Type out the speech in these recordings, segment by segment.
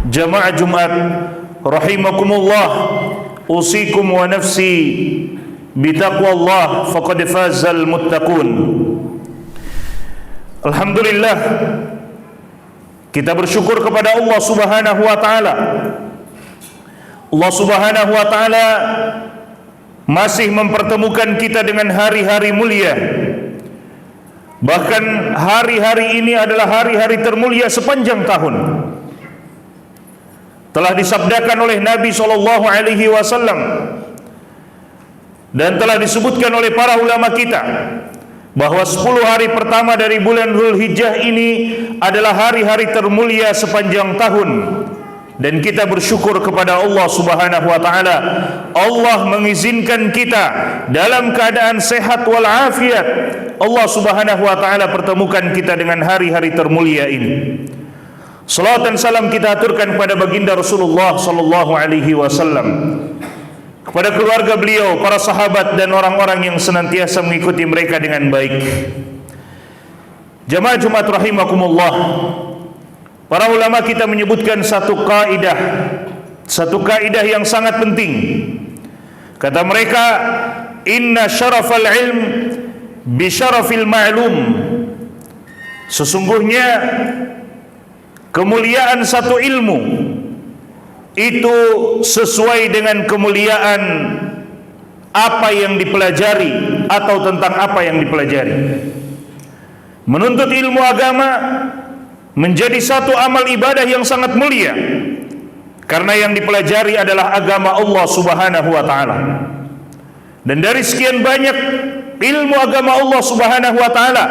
Jamaah Jumat rahimakumullah, usikum wa nafsi bitaqwallah faqad fazal muttaqun. Alhamdulillah, kita bersyukur kepada Allah Subhanahu wa taala. Allah Subhanahu wa taala masih mempertemukan kita dengan hari-hari mulia. Bahkan hari-hari ini adalah hari-hari termulia sepanjang tahun. Telah disabdakan oleh Nabi SAW dan telah disebutkan oleh para ulama kita bahwa 10 hari pertama dari bulan Dzulhijjah ini adalah hari-hari termulia sepanjang tahun. Dan kita bersyukur kepada Allah Subhanahu wa taala, Allah mengizinkan kita dalam keadaan sehat walafiat. Allah Subhanahu wa taala pertemukan kita dengan hari-hari termulia ini. Salawat dan salam kita aturkan kepada baginda Rasulullah sallallahu alaihi wasallam, kepada keluarga beliau, para sahabat dan orang-orang yang senantiasa mengikuti mereka dengan baik. Jamaah Jumat rahimakumullah, para ulama kita menyebutkan satu kaidah yang sangat penting. Kata mereka, inna syarafal ilm bi syarafil ma'lum. Sesungguhnya kemuliaan satu ilmu itu sesuai dengan kemuliaan apa yang dipelajari atau tentang apa yang dipelajari. Menuntut ilmu agama menjadi satu amal ibadah yang sangat mulia karena yang dipelajari adalah agama Allah Subhanahu wa taala. Dan dari sekian banyak ilmu agama Allah Subhanahu wa taala,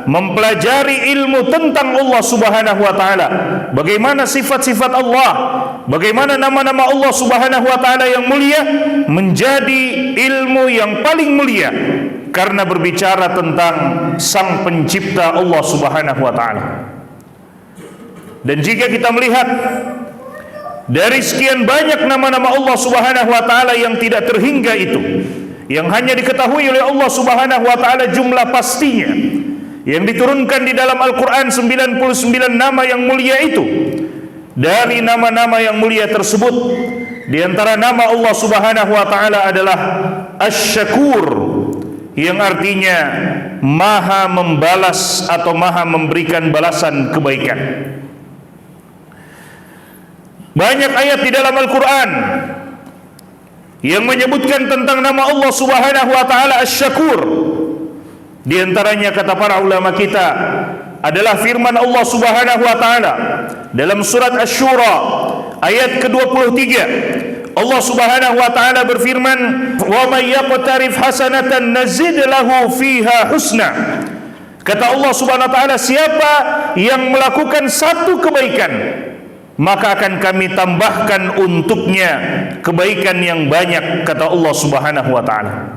mempelajari ilmu tentang Allah Subhanahu wa taala, bagaimana sifat-sifat Allah, bagaimana nama-nama Allah Subhanahu wa taala yang mulia, menjadi ilmu yang paling mulia karena berbicara tentang Sang Pencipta Allah Subhanahu wa taala. Dan jika kita melihat dari sekian banyak nama-nama Allah Subhanahu wa taala yang tidak terhingga itu, yang hanya diketahui oleh Allah Subhanahu wa taala jumlah pastinya, yang diturunkan di dalam Al-Quran 99 nama yang mulia itu. Dari nama-nama yang mulia tersebut, di antara nama Allah Subhanahu wa taala adalah Asy-Syakur, yang artinya maha membalas atau maha memberikan balasan kebaikan. Banyak ayat di dalam Al-Quran yang menyebutkan tentang nama Allah Subhanahu wa taala Asy-Syakur. Di antaranya kata para ulama kita adalah firman Allah Subhanahu wa taala dalam surat Asy-Syura ayat ke-23. Allah Subhanahu wa taala berfirman, "Wa may yaqtarif hasanatan nazid lahu fiha husna." Kata Allah Subhanahu wa taala, siapa yang melakukan satu kebaikan, maka akan kami tambahkan untuknya kebaikan yang banyak, kata Allah Subhanahu wa taala.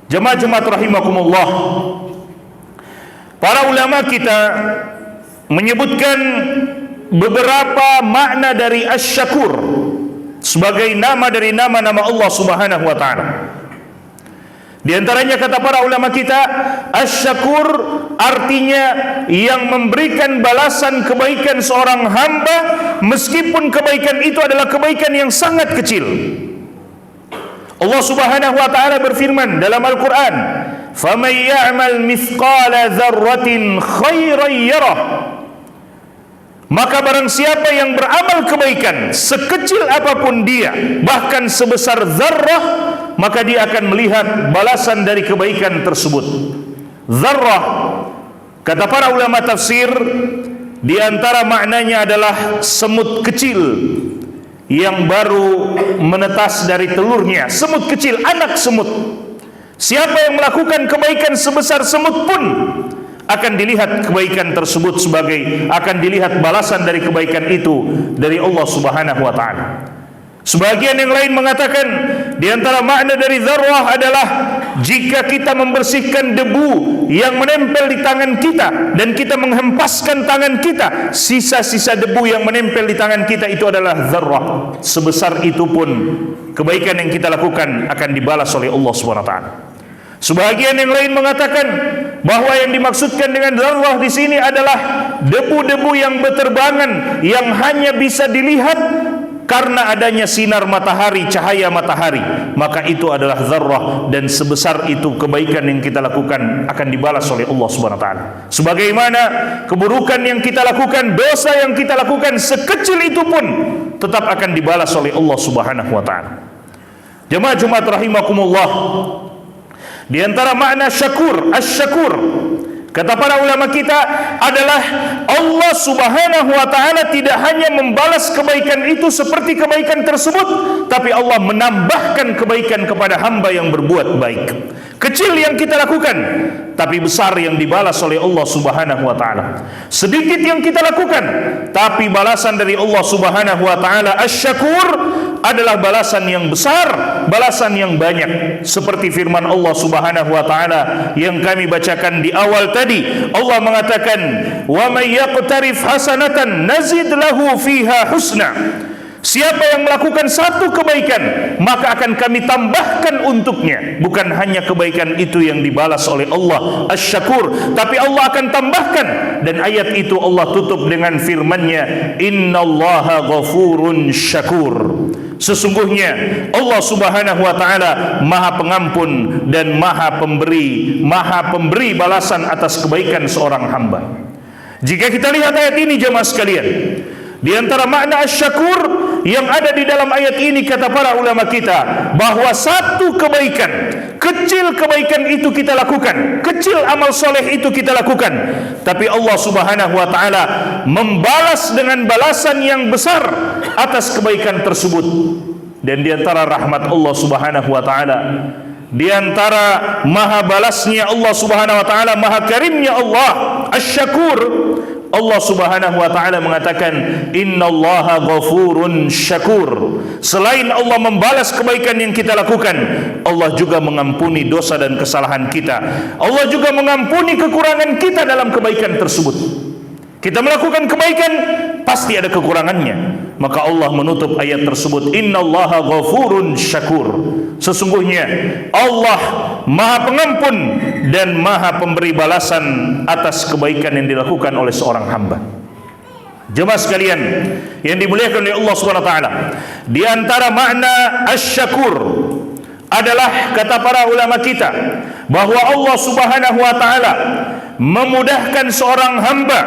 Jemaah Jumat rahimakumullah, para ulama kita menyebutkan beberapa makna dari Asy-Syakur sebagai nama dari nama-nama Allah Subhanahu wa taala. Di antaranya kata para ulama kita, Asy-Syakur artinya yang memberikan balasan kebaikan seorang hamba meskipun kebaikan itu adalah kebaikan yang sangat kecil. Allah Subhanahu wa taala berfirman dalam Al-Qur'an, "Faman ya'mal mithqala dzarratin khairan yarah." Maka barang siapa yang beramal kebaikan sekecil apapun dia, bahkan sebesar zarrah, maka dia akan melihat balasan dari kebaikan tersebut. Zarrah, kata para ulama tafsir, di antara maknanya adalah semut kecil yang baru menetas dari telurnya. Semut kecil, anak semut. Siapa yang melakukan kebaikan sebesar semut pun akan dilihat kebaikan tersebut sebagai, akan dilihat balasan dari kebaikan itu dari Allah Subhanahu wa taala. Sebagian yang lain mengatakan di antara makna dari dzarrah adalah jika kita membersihkan debu yang menempel di tangan kita dan kita menghempaskan tangan kita, sisa-sisa debu yang menempel di tangan kita itu adalah dzarrah. Sebesar itu pun kebaikan yang kita lakukan akan dibalas oleh Allah Subhanahu wa taala. Sebagian yang lain mengatakan bahwa yang dimaksudkan dengan dzarrah di sini adalah debu-debu yang berterbangan yang hanya bisa dilihat karena adanya sinar matahari, cahaya matahari. Maka itu adalah dzarrah, dan sebesar itu kebaikan yang kita lakukan akan dibalas oleh Allah Subhanahu wa taala. Sebagaimana keburukan yang kita lakukan, dosa yang kita lakukan sekecil itu pun tetap akan dibalas oleh Allah Subhanahu wa taala. Jemaah Jumat rahimakumullah, di antara makna syakur, asy-syakur, kata para ulama kita adalah Allah Subhanahu wa taala tidak hanya membalas kebaikan itu seperti kebaikan tersebut, tapi Allah menambahkan kebaikan kepada hamba yang berbuat baik. Kecil yang kita lakukan, tapi besar yang dibalas oleh Allah Subhanahu wa taala. Sedikit yang kita lakukan, tapi balasan dari Allah Subhanahu wa taala asy-syakur adalah balasan yang besar, balasan yang banyak. Seperti firman Allah Subhanahu wa taala yang kami bacakan di awal tadi. Allah mengatakan, "Wa may yaqtarif hasanatan nazid lahu fiha husna." Siapa yang melakukan satu kebaikan, maka akan kami tambahkan untuknya. Bukan hanya kebaikan itu yang dibalas oleh Allah asy-syakur, tapi Allah akan tambahkan. Dan ayat itu Allah tutup dengan firman-Nya, "Innallaha ghafurun syakur." Sesungguhnya Allah Subhanahu wa taala Maha Pengampun dan Maha Pemberi balasan atas kebaikan seorang hamba. Jika kita lihat ayat ini jemaah sekalian, di antara makna asy-syakur yang ada di dalam ayat ini, kata para ulama kita, bahwa satu kebaikan, kecil kebaikan itu kita lakukan, kecil amal soleh itu kita lakukan, tapi Allah Subhanahu wa taala membalas dengan balasan yang besar atas kebaikan tersebut. Dan di antara rahmat Allah Subhanahu wa taala, di antara maha balasnya Allah Subhanahu wa taala, maha karimnya Allah asy-syakur, Allah Subhanahu wa taala mengatakan, "Innallaha ghafurun syakur." Selain Allah membalas kebaikan yang kita lakukan, Allah juga mengampuni dosa dan kesalahan kita. Allah juga mengampuni kekurangan kita dalam kebaikan tersebut. Kita melakukan kebaikan, pasti ada kekurangannya. Maka Allah menutup ayat tersebut, "Innallaha ghafurun syakur." Sesungguhnya Allah Maha Pengampun dan Maha Pemberi balasan atas kebaikan yang dilakukan oleh seorang hamba. Jemaah sekalian yang dimuliakan oleh Allah Subhanahu wa taala, di antara makna asy-syakur adalah, kata para ulama kita, bahwa Allah Subhanahu wa taala memudahkan seorang hamba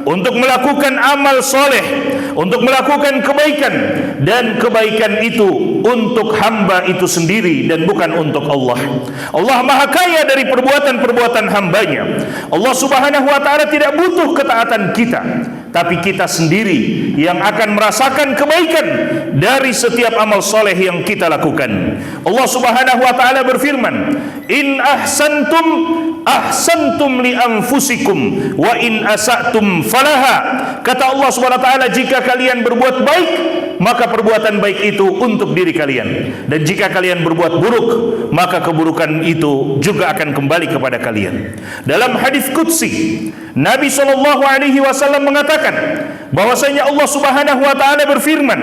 untuk melakukan amal soleh, untuk melakukan kebaikan, dan kebaikan itu untuk hamba itu sendiri dan bukan untuk Allah. Allah Maha Kaya dari perbuatan-perbuatan hambanya. Allah Subhanahu wa taala tidak butuh ketaatan kita, tapi kita sendiri yang akan merasakan kebaikan dari setiap amal soleh yang kita lakukan. Allah Subhanahu wa taala berfirman, "In ahsantum ahsantum li anfusikum wa in asatum falaha." Kata Allah Subhanahu wa taala, jika kalian berbuat baik, maka perbuatan baik itu untuk diri kalian, dan jika kalian berbuat buruk, maka keburukan itu juga akan kembali kepada kalian. Dalam hadis qudsi, Nabi SAW mengatakan bahwasanya Allah Subhanahu wa taala berfirman,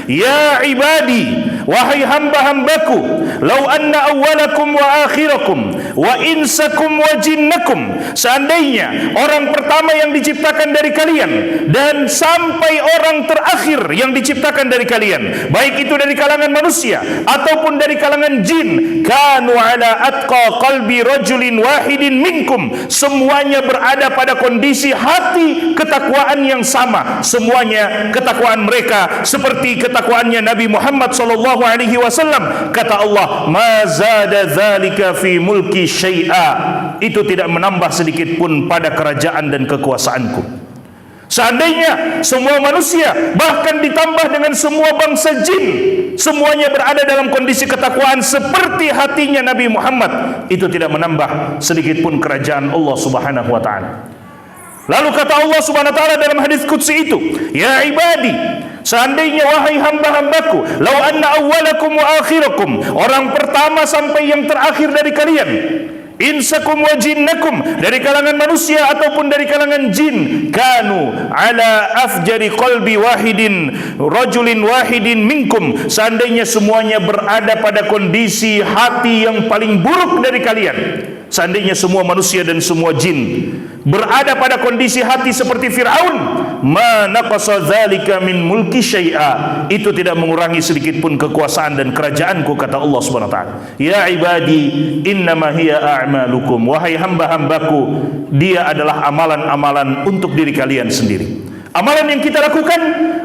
"Ya ibadi, wahai hamba-hambaku, lau anna awwalakum wa akhirakum wa insakum wa jinnakum." Seandainya orang pertama yang diciptakan dari kalian dan sampai orang terakhir yang diciptakan dari kalian, baik itu dari kalangan manusia ataupun dari kalangan jin, kanu ala atqa qalbi rajulin wahidin minkum, semuanya berada pada kondisi hati ketakwaan yang sama. Semuanya ketakwaan mereka seperti ketakwaannya Nabi Muhammad sallallahu alaihi wasallam. Kata Allah, "Ma zada dzalika fi mulki syai'a." Itu tidak menambah sedikit pun pada kerajaan dan kekuasaanku. Seandainya semua manusia, bahkan ditambah dengan semua bangsa jin, semuanya berada dalam kondisi ketakwaan seperti hatinya Nabi Muhammad, itu tidak menambah sedikit pun kerajaan Allah Subhanahu wa taala. Lalu kata Allah Subhanahu wa taala dalam hadis qudsi itu, "Ya ibadi, seandainya wahai hamba-hambaku, lau anna awwalakum wa akhirakum," orang pertama sampai yang terakhir dari kalian, insakum wa jinnakum, dari kalangan manusia ataupun dari kalangan jin, kanu ala afjari qalbi wahidin rajulin wahidin minkum, seandainya semuanya berada pada kondisi hati yang paling buruk dari kalian, seandainya semua manusia dan semua jin berada pada kondisi hati seperti Fir'aun, ma naqasa dzalika min mulki syai'a, itu tidak mengurangi sedikit pun kekuasaan dan kerajaanku, kata Allah Subhanahu wa taala. Ya ibadi innama hiya a'malukum, wahai hamba-hambaku, dia adalah amalan-amalan untuk diri kalian sendiri. Amalan yang kita lakukan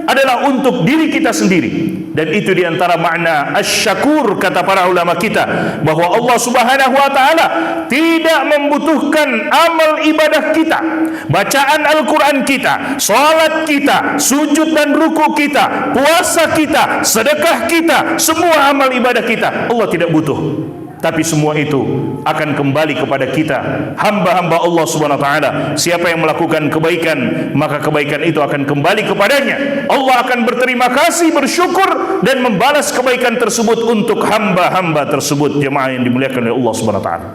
adalah untuk diri kita sendiri, dan itu diantara makna asy-syakur, kata para ulama kita, bahwa Allah Subhanahu wa taala tidak membutuhkan amal ibadah kita, bacaan Al-Quran kita, salat kita, sujud dan ruku kita, puasa kita, sedekah kita, semua amal ibadah kita Allah tidak butuh. Tapi semua itu akan kembali kepada kita, hamba-hamba Allah Subhanahu wa taala. Siapa yang melakukan kebaikan, maka kebaikan itu akan kembali kepadanya. Allah akan berterima kasih, bersyukur, dan membalas kebaikan tersebut untuk hamba-hamba tersebut. Jemaah yang dimuliakan oleh Allah Subhanahu wa taala.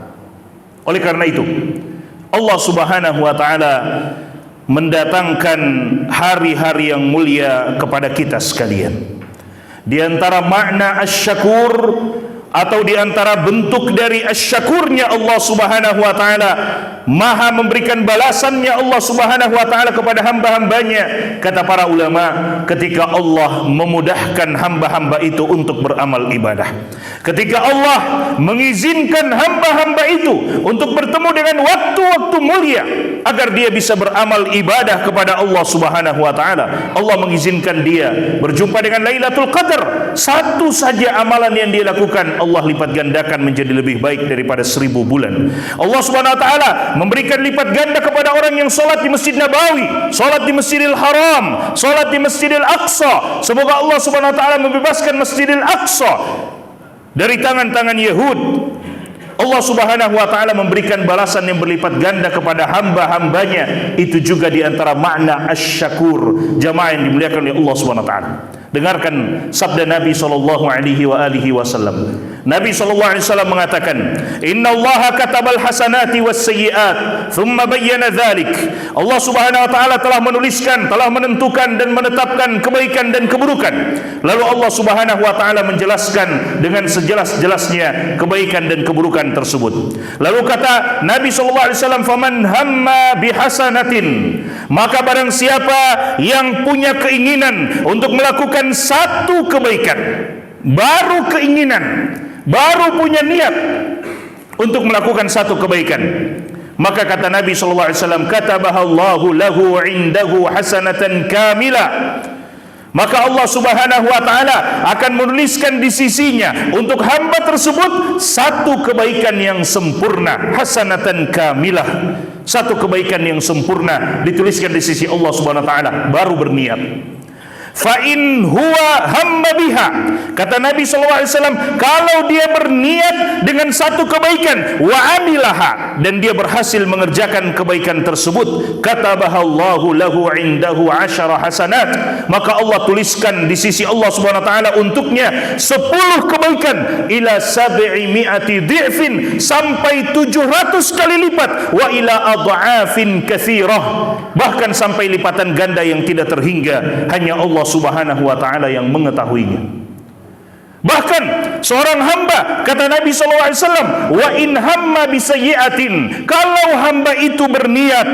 Oleh karena itu, Allah Subhanahu wa taala mendatangkan hari-hari yang mulia kepada kita sekalian. Di antara makna asy-syakur atau di antara bentuk dari asy-syakurnya Allah Subhanahu wa taala, maha memberikan balasannya Allah Subhanahu wa taala kepada hamba-hambanya, kata para ulama, ketika Allah memudahkan hamba-hamba itu untuk beramal ibadah, ketika Allah mengizinkan hamba-hamba itu untuk bertemu dengan waktu-waktu mulia agar dia bisa beramal ibadah kepada Allah Subhanahu wa taala. Allah mengizinkan dia berjumpa dengan Lailatul Qadar, satu saja amalan yang dia lakukan Allah lipat gandakan menjadi lebih baik daripada 1000 bulan. Allah Subhanahu wa taala memberikan lipat ganda kepada orang yang salat di Masjid Nabawi, salat di Masjidil Haram, salat di Masjidil Aqsa. Semoga Allah Subhanahu wa taala membebaskan Masjidil Aqsa dari tangan-tangan Yahud. Allah Subhanahu wa taala memberikan balasan yang berlipat ganda kepada hamba-hambanya. Itu juga di antara makna asy-syakur. Jamaah yang dimuliakan oleh Allah Subhanahu wa taala, dengarkan sabda Nabi sallallahu alaihi wasallam. Nabi sallallahu alaihi wasallam mengatakan, "Innallaha katabal hasanati was sayyi'at, thumma bayyana dzalik." Allah Subhanahu wa taala telah menuliskan, telah menentukan dan menetapkan kebaikan dan keburukan. Lalu Allah Subhanahu wa taala menjelaskan dengan sejelas-jelasnya kebaikan dan keburukan tersebut. Lalu kata Nabi sallallahu alaihi wasallam, "Faman hamma bihasanatin," maka barang siapa yang punya keinginan untuk melakukan satu kebaikan, baru keinginan, baru punya niat untuk melakukan satu kebaikan, maka kata Nabi sallallahu alaihi wasallam, katabahallahu lahu indahu hasanatan kamilah, maka Allah Subhanahu wa taala akan menuliskan di sisinya untuk hamba tersebut satu kebaikan yang sempurna, hasanatan kamilah, satu kebaikan yang sempurna dituliskan di sisi Allah Subhanahu wa taala, baru berniat. Fa in huwa hamma biha, kata Nabi sallallahu alaihi wasallam, kalau dia berniat dengan satu kebaikan, wa amilaha, dan dia berhasil mengerjakan kebaikan tersebut, katabahallahu lahu indahu 10 hasanat, maka Allah tuliskan di sisi Allah Subhanahu wa taala untuknya 10 kebaikan, ila 700 dhi'fin, sampai 700 kali lipat, wa ila adha'afin katsirah, bahkan sampai lipatan ganda yang tidak terhingga, hanya Allah Subhanahu wa taala yang mengetahuinya. Bahkan seorang hamba, kata Nabi sallallahu alaihi wasallam, wa in hamma bisayyi'atin, kalau hamba itu berniat,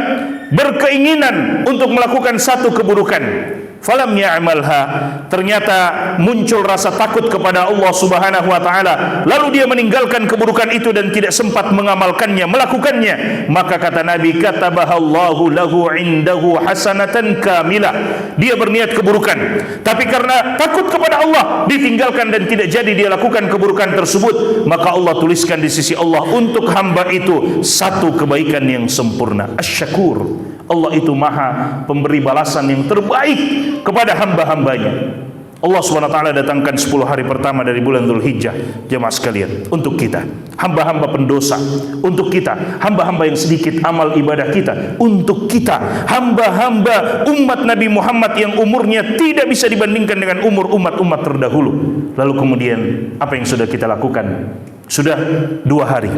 berkeinginan untuk melakukan satu keburukan, falam ya'malha, ternyata muncul rasa takut kepada Allah Subhanahu wa taala, lalu dia meninggalkan keburukan itu dan tidak sempat mengamalkannya, melakukannya, maka kata Nabi, katabahallahu lahu indahu hasanatan kamilah, dia berniat keburukan tapi karena takut kepada Allah ditinggalkan dan tidak jadi dia lakukan keburukan tersebut, maka Allah tuliskan di sisi Allah untuk hamba itu satu kebaikan yang sempurna. Asy-syakur, Allah itu maha pemberi balasan yang terbaik kepada hamba-hambanya. Allah SWT datangkan 10 hari pertama dari bulan Dzulhijjah, jemaah sekalian, untuk kita hamba-hamba pendosa, untuk kita hamba-hamba yang sedikit amal ibadah kita, untuk kita hamba-hamba umat Nabi Muhammad yang umurnya tidak bisa dibandingkan dengan umur umat-umat terdahulu. Lalu kemudian apa yang sudah kita lakukan? Sudah 2 hari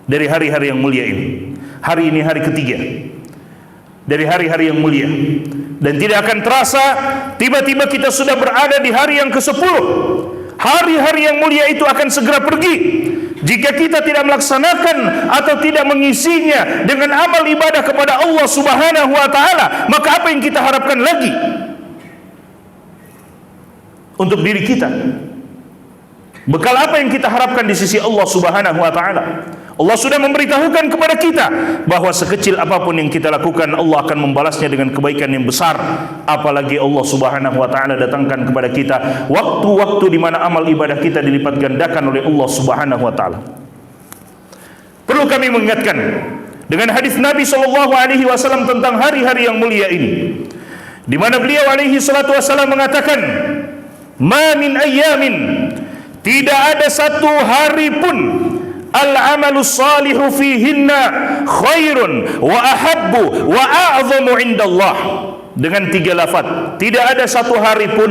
dari hari-hari yang mulia ini. Hari ini hari ketiga dari hari-hari yang mulia, dan tidak akan terasa tiba-tiba kita sudah berada di hari yang ke-10. Hari-hari yang mulia itu akan segera pergi jika kita tidak melaksanakan atau tidak mengisinya dengan amal ibadah kepada Allah Subhanahu wa taala. Maka apa yang kita harapkan lagi untuk diri kita? Bekal apa yang kita harapkan di sisi Allah Subhanahu wa taala? Allah sudah memberitahukan kepada kita bahwa sekecil apapun yang kita lakukan, Allah akan membalasnya dengan kebaikan yang besar. Apalagi Allah Subhanahu wa taala datangkan kepada kita waktu-waktu di mana amal ibadah kita dilipat gandakan oleh Allah Subhanahu wa taala. Perlu kami mengingatkan dengan hadis Nabi sallallahu alaihi wasallam tentang hari-hari yang mulia ini, di mana beliau alaihi salatu wasallam mengatakan, "Ma min ayyamin," tidak ada satu hari pun, "al-amalu salihu fihinna khairun wa ahabbu wa a'zamu indallah." Dengan 3 lafaz, tidak ada satu hari pun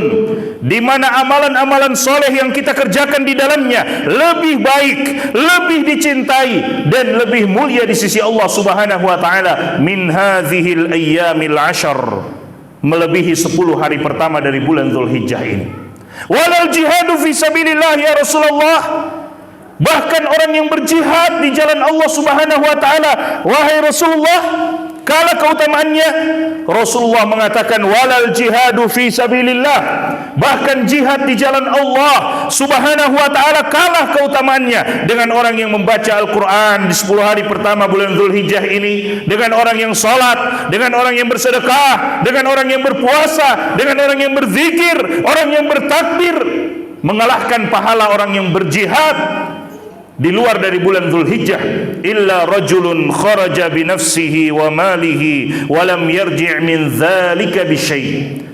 di mana amalan-amalan soleh yang kita kerjakan di dalamnya lebih baik, lebih dicintai, dan lebih mulia di sisi Allah Subhanahu wa taala min hadzihil ayyamil 'ashar, melebihi 10 hari pertama dari bulan Dzulhijjah ini. Walal jihadu fi sabilillah ya Rasulullah, bahkan orang yang berjihad di jalan Allah Subhanahu wa taala, wahai Rasulullah, kala keutamaannya? Rasulullah mengatakan walal jihadu fi sabilillah, bahkan jihad di jalan Allah Subhanahu wa taala kalah keutamaannya dengan orang yang membaca Al-Qur'an di 10 hari pertama bulan Dzulhijjah ini, dengan orang yang salat, dengan orang yang bersedekah, dengan orang yang berpuasa, dengan orang yang berzikir, orang yang bertakbir, mengalahkan pahala orang yang berjihad di luar dari bulan Dzulhijjah. Illa rajulun kharaja bi nafsihi wa malihi wa lam yarji' min dzalika bi syai',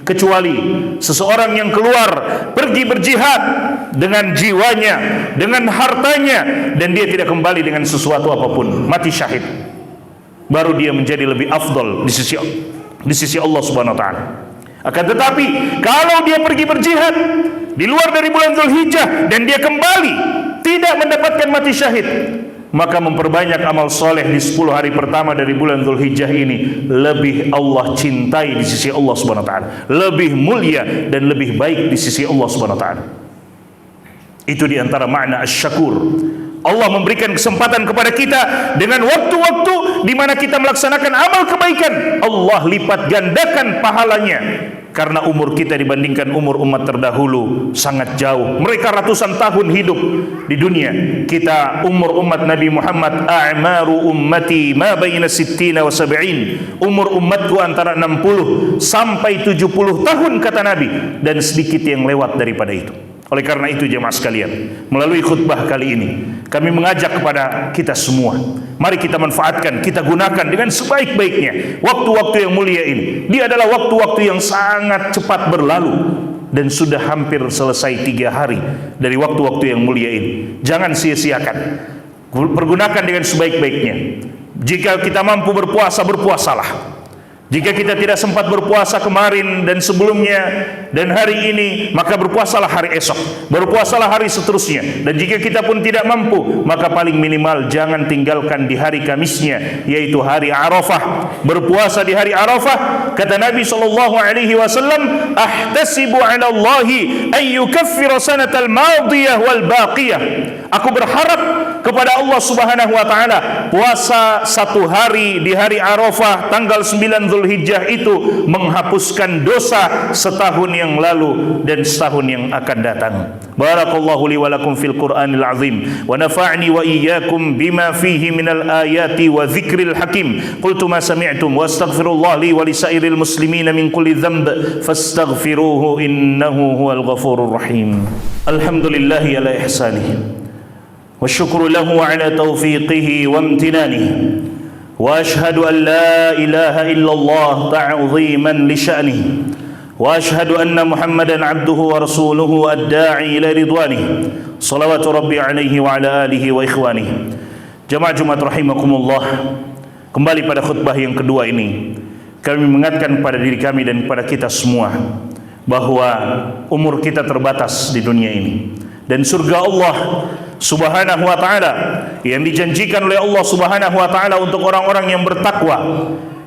kecuali seseorang yang keluar pergi berjihad dengan jiwanya, dengan hartanya, dan dia tidak kembali dengan sesuatu apapun, mati syahid, baru dia menjadi lebih afdal di sisi Allah Subhanahu wa taala. Akan tetapi kalau dia pergi berjihad di luar dari bulan Dzulhijjah dan dia kembali tidak mendapatkan mati syahid, maka memperbanyak amal soleh di 10 hari pertama dari bulan Dzulhijjah ini lebih Allah cintai di sisi Allah Subhanahu wa taala, lebih mulia dan lebih baik di sisi Allah Subhanahu wa taala. Itu di antara makna asy-syakur. Allah memberikan kesempatan kepada kita dengan waktu-waktu di mana kita melaksanakan amal kebaikan, Allah lipat gandakan pahalanya. Karena umur kita dibandingkan umur umat terdahulu sangat jauh. Mereka ratusan tahun hidup di dunia. Kita umur umat Nabi Muhammad, a'maru ummati ma baina sittina wa sab'in, umur umatku antara 60 sampai 70 tahun kata Nabi, dan sedikit yang lewat daripada itu. Oleh karena itu jemaah sekalian, melalui khutbah kali ini kami mengajak kepada kita semua, mari kita manfaatkan, kita gunakan dengan sebaik-baiknya waktu-waktu yang mulia ini. Dia adalah waktu-waktu yang sangat cepat berlalu, dan sudah hampir selesai 3 hari dari waktu-waktu yang mulia ini. Jangan sia-siakan, pergunakan dengan sebaik-baiknya. Jika kita mampu berpuasa, berpuasalah. Jika kita tidak sempat berpuasa kemarin dan sebelumnya dan hari ini, maka berpuasalah hari esok, berpuasalah hari seterusnya. Dan jika kita pun tidak mampu, maka paling minimal jangan tinggalkan di hari Kamisnya, yaitu hari Arafah. Berpuasa di hari Arafah, kata Nabi SAW, ahtasibu ala Allahi an yukaffira sanatal madiyah wal baqiyah. Aku berharap kepada Allah Subhanahu wa taala, puasa 1 hari di hari Arafah tanggal 9 Dzulhijjah itu menghapuskan dosa setahun yang lalu dan setahun yang akan datang. Barakallahu li wa lakum fil Qur'anil azim wa nafa'ni wa iyyakum bima fihi minal ayati wa dzikril hakim. Qultu ma sami'tum wa astaghfirullah li wa lisairil muslimina min kulli dhanb fastaghfiruhu innahu huwal ghafurur rahim. Alhamdulillahi ala ihsanihi wa syukru lahu ala taufiqihi wa imtinanihi. وأشهد أن لا إله إلا الله تعظيما لشأنه وأشهد أن محمدا عبده ورسوله الداعي إلى رضوانه صلوات ربي عليه وعلى آله وإخوانه. Jemaah Jumat rahimakumullah, kembali pada khutbah yang kedua ini kami mengingatkan kepada diri kami dan kepada kita semua bahwa umur kita terbatas di dunia ini, dan surga Allah Subhanahu wa ta'ala, yang dijanjikan oleh Allah Subhanahu wa ta'ala untuk orang-orang yang bertakwa,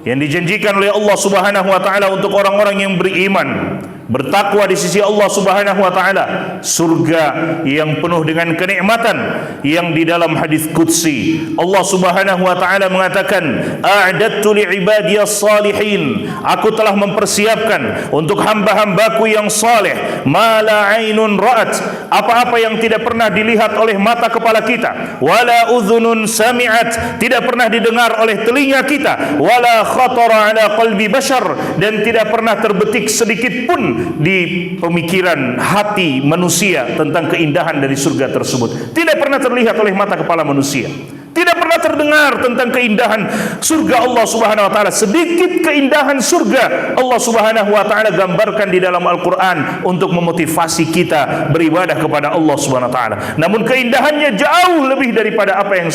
yang dijanjikan oleh Allah Subhanahu wa ta'ala untuk orang-orang yang beriman, bertakwa di sisi Allah Subhanahu wa ta'ala, surga yang penuh dengan kenikmatan, yang di dalam hadis qudsi Allah Subhanahu wa ta'ala mengatakan, a'dadtu li'ibadiyas salihin, aku telah mempersiapkan untuk hamba-hambaku yang saleh, ma la ainun ra'at, apa-apa yang tidak pernah dilihat oleh mata kepala kita, wala udhunun sami'at, tidak pernah didengar oleh telinga kita, wala khatara ala qalbi bashar, dan tidak pernah terbetik sedikit pun di pemikiran hati manusia tentang keindahan dari surga tersebut. Tidak pernah terlihat oleh mata kepala manusia, tidak pernah terdengar tentang keindahan surga Allah Subhanahu wa ta'ala. Sedikit keindahan surga Allah Subhanahu wa ta'ala gambarkan di dalam Al-Quran untuk memotivasi kita beribadah kepada Allah Subhanahu wa ta'ala. Namun keindahannya jauh lebih daripada apa yang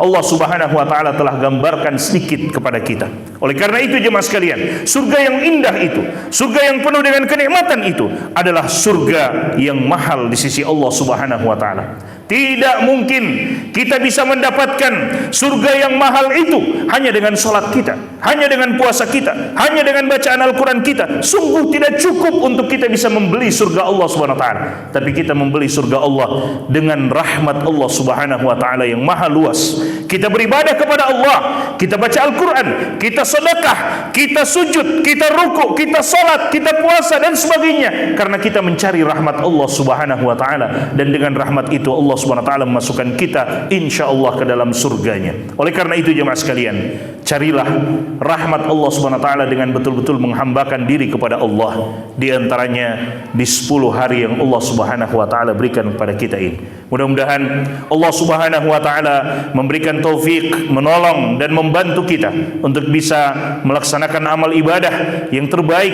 Allah Subhanahu wa ta'ala telah gambarkan sedikit kepada kita. Oleh karena itu jemaah sekalian, surga yang indah itu, surga yang penuh dengan kenikmatan itu adalah surga yang mahal di sisi Allah Subhanahu wa ta'ala. Tidak mungkin kita bisa mendapatkan surga yang mahal itu hanya dengan salat kita, hanya dengan puasa kita, hanya dengan bacaan Al-Quran kita. Sungguh tidak cukup untuk kita bisa membeli surga Allah Subhanahu wa ta'ala. Tapi kita membeli surga Allah dengan rahmat Allah Subhanahu wa ta'ala yang maha luas. Kita beribadah kepada Allah, kita baca Al-Quran, kita sedekah, kita sujud, kita rukuk, kita salat, kita puasa dan sebagainya, karena kita mencari rahmat Allah Subhanahu wa ta'ala. Dan dengan rahmat itu Allah Subhanahu wa ta'ala memasukkan kita insyaallah ke dalam surganya. Oleh karena itu jemaah sekalian, carilah rahmat Allah Subhanahu wa ta'ala dengan betul-betul menghambakan diri kepada Allah, di antaranya di 10 hari yang Allah Subhanahu wa ta'ala berikan kepada kita ini. Mudah-mudahan Allah Subhanahu wa ta'ala memberikan taufik, menolong dan membantu kita untuk bisa melaksanakan amal ibadah yang terbaik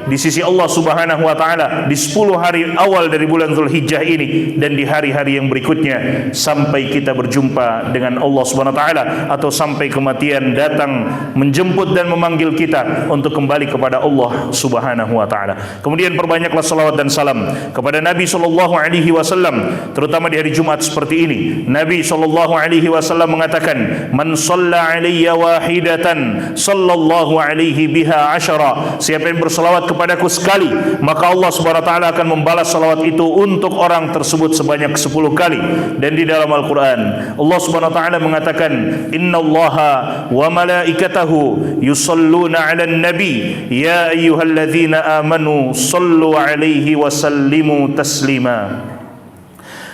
di sisi Allah Subhanahu wa ta'ala di 10 hari awal dari bulan Zulhijjah ini, dan di hari-hari yang berikutnya sampai kita berjumpa dengan Allah Subhanahu wa ta'ala, atau sampai kematian datang menjemput dan memanggil kita untuk kembali kepada Allah Subhanahu wa ta'ala. Kemudian perbanyaklah salawat dan salam kepada Nabi sallallahu alaihi wasallam, terutama di hari Jumat seperti ini. Nabi sallallahu alaihi wasallam mengatakan, man shalla alayya wahidatan sallallahu alaihi biha asyara, siapa yang berselawat kepadaku sekali, maka Allah Subhanahu wa ta'ala akan membalas salawat itu untuk orang tersebut sebanyak 10 kali. Dan di dalam Al-Quran Allah Subhanahu wa ta'ala mengatakan, innallaha wa malaikatahu yusalluna 'alan nabi ya ayyuhalladzina amanu sallu 'alaihi wa sallimu taslima.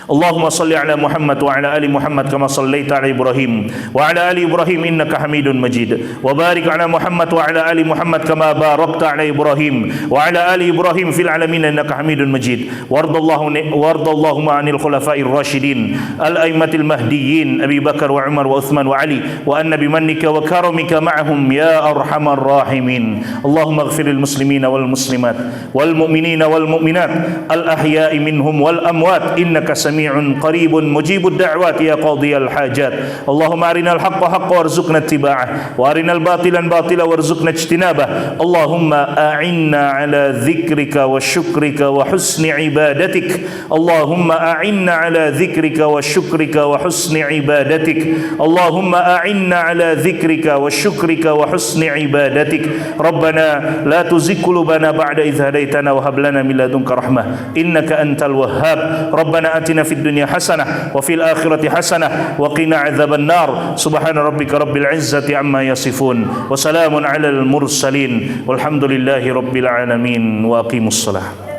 Allahumma salli ala Muhammad wa ala ali Muhammad kama sallaita ala Ibrahim wa ala ali Ibrahim innaka Hamidun Majid, wa barik ala Muhammad wa ala ali Muhammad kama barakta ala Ibrahim wa ala ali Ibrahim fil alamin innaka Hamidun Majid. Wardallahumma anil khulafa'ir rasyidin al-aimmatil mahdiyyin Abi Bakar wa Umar wa Uthman wa Ali, wa anna bimannika wa karamika ma'ahum ya arhamar rahimin. Allahumma ighfir lil muslimina wal muslimat wal mu'minina wal mu'minat al ahya'i minhum wal amwat innaka سميع قريب مجيب الدعوات يا قاضي الحاجات. اللهم أرنا الحق حقا وارزقنا اتباعه وأرنا الباطل باطلا وارزقنا اجتنابه. اللهم أعنا على ذكرك وشكرك وحسن عبادتك. اللهم أعنا على ذكرك وشكرك وحسن عبادتك. اللهم أعنا على ذكرك وشكرك وحسن عبادتك. ربنا لا تزغ قلوبنا بعد إذ هديتنا وهب لنا من لدنك رحمة إنك أنت الوهاب. ربنا آتنا في الدنيا حسنة وفي الآخرة حسنة وقنا عذاب النار. سبحان ربك رب العزة عما يصفون وسلام على المرسلين والحمد لله رب العالمين وأقيموا الصلاة.